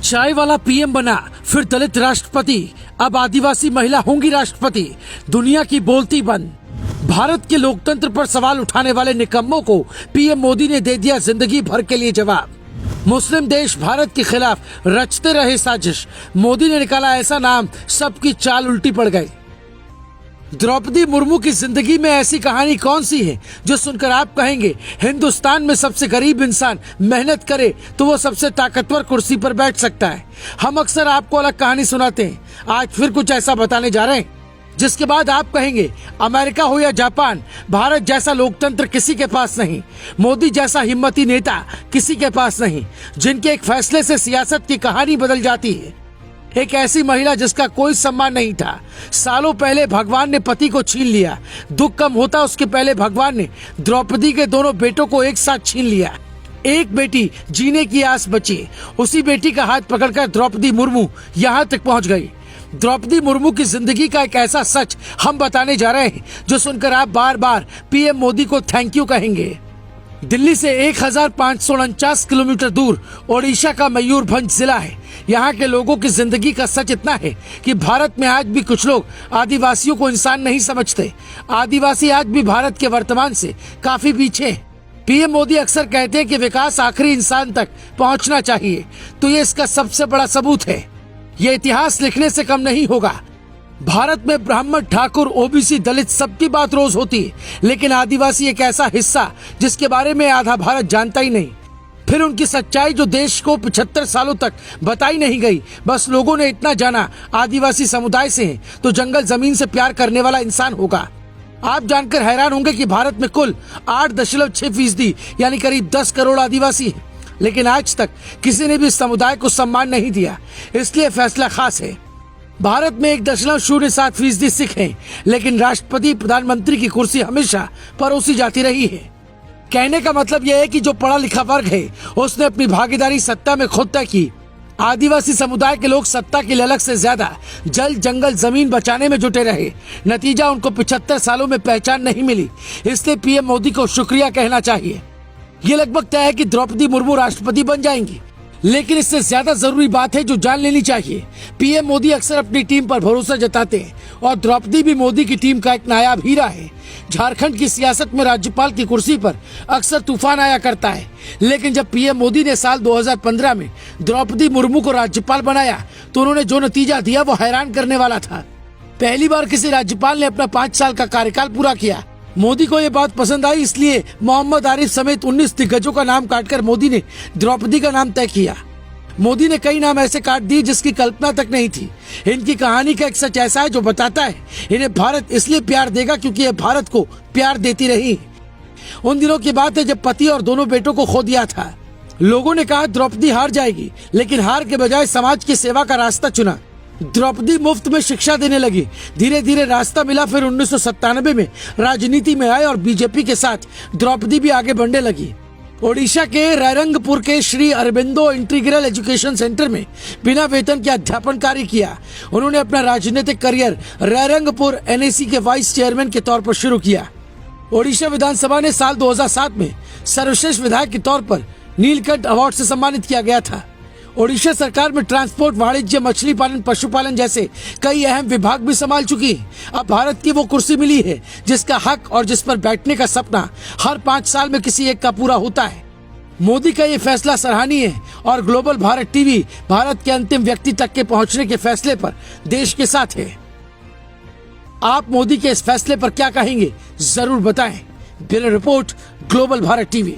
चाय वाला पीएम बना, फिर दलित राष्ट्रपति, अब आदिवासी महिला होंगी राष्ट्रपति। दुनिया की बोलती बंद। भारत के लोकतंत्र पर सवाल उठाने वाले निकम्मों को पीएम मोदी ने दे दिया जिंदगी भर के लिए जवाब। मुस्लिम देश भारत के खिलाफ रचते रहे साजिश, मोदी ने निकाला ऐसा नाम, सबकी चाल उल्टी पड़ गई। द्रौपदी मुर्मू की जिंदगी में ऐसी कहानी कौन सी है जो सुनकर आप कहेंगे हिंदुस्तान में सबसे गरीब इंसान मेहनत करे तो वो सबसे ताकतवर कुर्सी पर बैठ सकता है। हम अक्सर आपको अलग कहानी सुनाते हैं, आज फिर कुछ ऐसा बताने जा रहे हैं जिसके बाद आप कहेंगे अमेरिका हो या जापान, भारत जैसा लोकतंत्र किसी के पास नहीं, मोदी जैसा हिम्मती नेता किसी के पास नहीं, जिनके एक फैसले से सियासत की कहानी बदल जाती है। एक ऐसी महिला जिसका कोई सम्मान नहीं था, सालों पहले भगवान ने पति को छीन लिया। दुख कम होता उसके पहले भगवान ने द्रौपदी के दोनों बेटों को एक साथ छीन लिया। एक बेटी जीने की आस बची, उसी बेटी का हाथ पकड़कर द्रौपदी मुर्मू यहाँ तक पहुँच गई। द्रौपदी मुर्मू की जिंदगी का एक ऐसा सच हम बताने जा रहे हैं जो सुनकर आप बार बार पीएम मोदी को थैंक यू कहेंगे। दिल्ली से 1549 किलोमीटर दूर ओडिशा का मयूरभंज जिला है। यहाँ के लोगों की जिंदगी का सच इतना है कि भारत में आज भी कुछ लोग आदिवासियों को इंसान नहीं समझते। आदिवासी आज भी भारत के वर्तमान से काफी पीछे हैं। पीएम मोदी अक्सर कहते हैं कि विकास आखिरी इंसान तक पहुँचना चाहिए, तो ये इसका सबसे बड़ा सबूत है। ये इतिहास लिखने से कम नहीं होगा। भारत में ब्राह्मण, ठाकुर, ओबीसी, दलित सबकी बात रोज होती है, लेकिन आदिवासी एक ऐसा हिस्सा जिसके बारे में आधा भारत जानता ही नहीं। फिर उनकी सच्चाई जो देश को 75 सालों तक बताई नहीं गई। बस लोगों ने इतना जाना आदिवासी समुदाय से है तो जंगल जमीन से प्यार करने वाला इंसान होगा। आप जानकर हैरान होंगे कि भारत में कुल 8.6% यानी करीब 10 करोड़ आदिवासी हैं, लेकिन आज तक किसी ने भी इस समुदाय को सम्मान नहीं दिया। इसलिए फैसला खास है। भारत में 1.07% सिख हैं, लेकिन राष्ट्रपति प्रधानमंत्री की कुर्सी हमेशा परोसी जाती रही है। कहने का मतलब यह है कि जो पढ़ा लिखा वर्ग है उसने अपनी भागीदारी सत्ता में खुद तय की। आदिवासी समुदाय के लोग सत्ता की ललक से ज्यादा जल, जंगल, जमीन बचाने में जुटे रहे। नतीजा उनको 75 सालों में पहचान नहीं मिली। इसलिए पीएम मोदी को शुक्रिया कहना चाहिए। ये लगभग तय है कि द्रौपदी मुर्मू राष्ट्रपति बन जाएंगी, लेकिन इससे ज्यादा जरूरी बात है जो जान लेनी चाहिए। पीएम मोदी अक्सर अपनी टीम पर भरोसा जताते हैं और द्रौपदी भी मोदी की टीम का एक नायाब हीरा है। झारखंड की सियासत में राज्यपाल की कुर्सी पर अक्सर तूफान आया करता है, लेकिन जब पीएम मोदी ने साल 2015 में द्रौपदी मुर्मू को राज्यपाल बनाया तो उन्होंने जो नतीजा दिया वो हैरान करने वाला था। पहली बार किसी राज्यपाल ने अपना 5 साल का कार्यकाल पूरा किया। मोदी को ये बात पसंद आई, इसलिए मोहम्मद आरिफ समेत 19 दिग्गजों का नाम काटकर मोदी ने द्रौपदी का नाम तय किया। मोदी ने कई नाम ऐसे काट दिए जिसकी कल्पना तक नहीं थी। इनकी कहानी का एक सच ऐसा है जो बताता है इन्हें भारत इसलिए प्यार देगा क्योंकि ये भारत को प्यार देती रही। उन दिनों की बात है जब पति और दोनों बेटों को खो दिया था। लोगों ने कहा द्रौपदी हार जाएगी, लेकिन हार के बजाय समाज की सेवा का रास्ता चुना। द्रौपदी मुफ्त में शिक्षा देने लगी। धीरे धीरे रास्ता मिला। फिर 1997 में राजनीति में आए और बीजेपी के साथ द्रौपदी भी आगे बढ़ने लगी। ओडिशा के रायरंगपुर के Shri Aurobindo integral education centre में बिना वेतन के अध्यापन कार्य किया। उन्होंने अपना राजनीतिक करियर रायरंगपुर एनएसी के वाइस चेयरमैन के तौर पर शुरू किया। ओडिशा विधानसभा ने साल 2007 में सर्वश्रेष्ठ विधायक के तौर पर नीलकंठ अवार्ड से सम्मानित किया गया था। ओडिशा सरकार में ट्रांसपोर्ट, वाणिज्य, मछली पालन, पशुपालन जैसे कई अहम विभाग भी संभाल चुकी है। अब भारत की वो कुर्सी मिली है जिसका हक और जिस पर बैठने का सपना हर 5 साल में किसी एक का पूरा होता है। मोदी का ये फैसला सराहनीय है और ग्लोबल भारत टीवी भारत के अंतिम व्यक्ति तक के पहुंचने के फैसले पर देश के साथ है। आप मोदी के इस फैसले पर क्या कहेंगे जरूर बताएं। Bureau report, global Bharat TV.